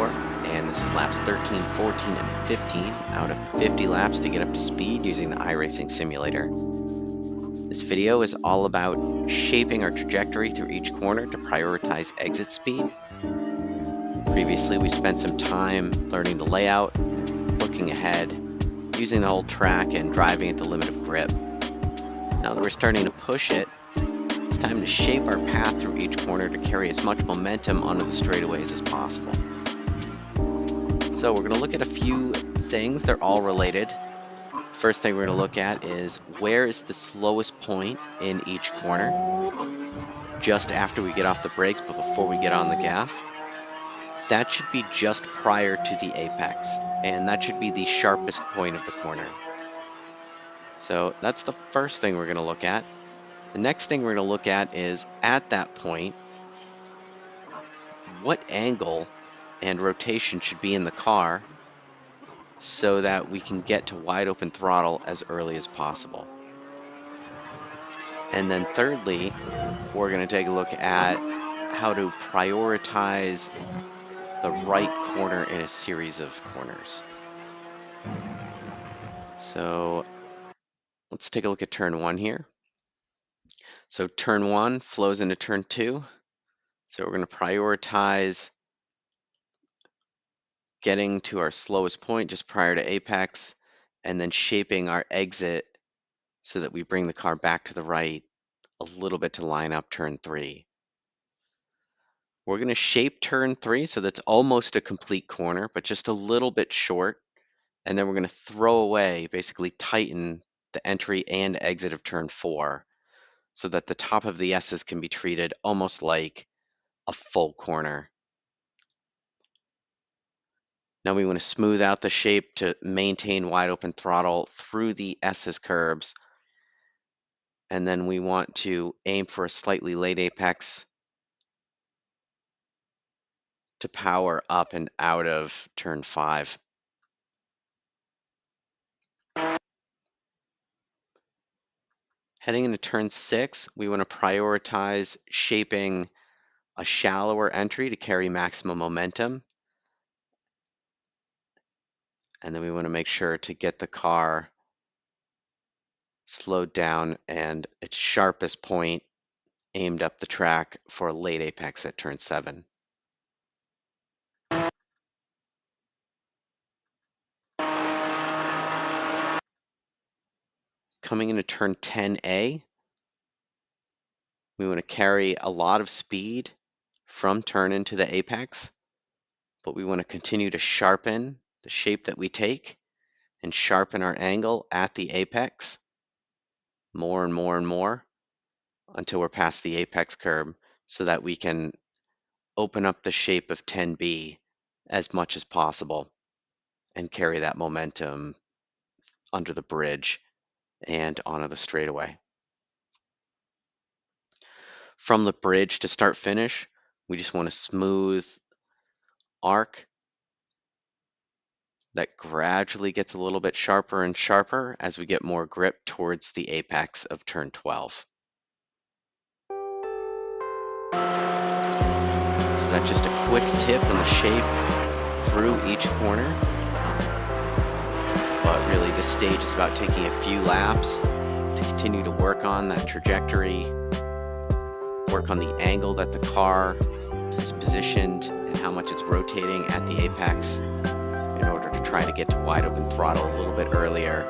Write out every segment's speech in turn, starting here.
GT4, and this is laps 13, 14, and 15 out of 50 laps to get up to speed using the iRacing simulator. This video is all about shaping our trajectory through each corner to prioritize exit speed. Previously, we spent some time learning the layout, looking ahead, using the whole track, and driving at the limit of grip. Now that we're starting to push it, it's time to shape our path through each corner to carry as much momentum onto the straightaways as possible. So we're going to look at a few things. They're all related. First thing we're going to look at is where is the slowest point in each corner, just after we get off the brakes but before we get on the gas. That should be just prior to the apex, and that should be the sharpest point of the corner. So that's the first thing we're going to look at. The next thing we're going to look at is, at that point, what angle and rotation should be in the car so that we can get to wide open throttle as early as possible. And then thirdly, we're going to take a look at how to prioritize the right corner in a series of corners. So let's take a look at turn 1 here. So turn 1 flows into turn 2. So we're going to prioritize getting to our slowest point just prior to apex, and then shaping our exit so that we bring the car back to the right a little bit to line up turn 3. We're going to shape turn 3 so that's almost a complete corner, but just a little bit short. And then we're going to throw away, basically tighten the entry and exit of turn 4 so that the top of the S's can be treated almost like a full corner. Now we want to smooth out the shape to maintain wide open throttle through the S's curbs. And then we want to aim for a slightly late apex to power up and out of turn 5. Heading into turn 6, we want to prioritize shaping a shallower entry to carry maximum momentum. And then we want to make sure to get the car slowed down and its sharpest point aimed up the track for a late apex at turn 7. Coming into turn 10A, we want to carry a lot of speed from turn into the apex, but we want to continue to sharpen the shape that we take and sharpen our angle at the apex more and more and more until we're past the apex curb so that we can open up the shape of 10B as much as possible and carry that momentum under the bridge and onto the straightaway. From the bridge to start finish, we just want a smooth arc that gradually gets a little bit sharper and sharper as we get more grip towards the apex of turn 12. So that's just a quick tip on the shape through each corner. But really this stage is about taking a few laps to continue to work on that trajectory, work on the angle that the car is positioned and how much it's rotating at the apex in order to try to get to wide open throttle a little bit earlier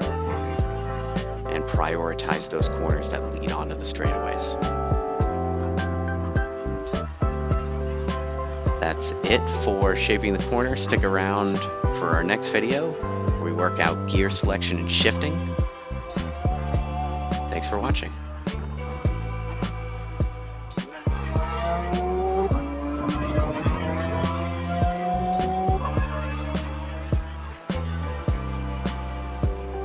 and prioritize those corners that lead onto the straightaways. That's it for shaping the corner. Stick around for our next video where we work out gear selection and shifting. Thanks for watching.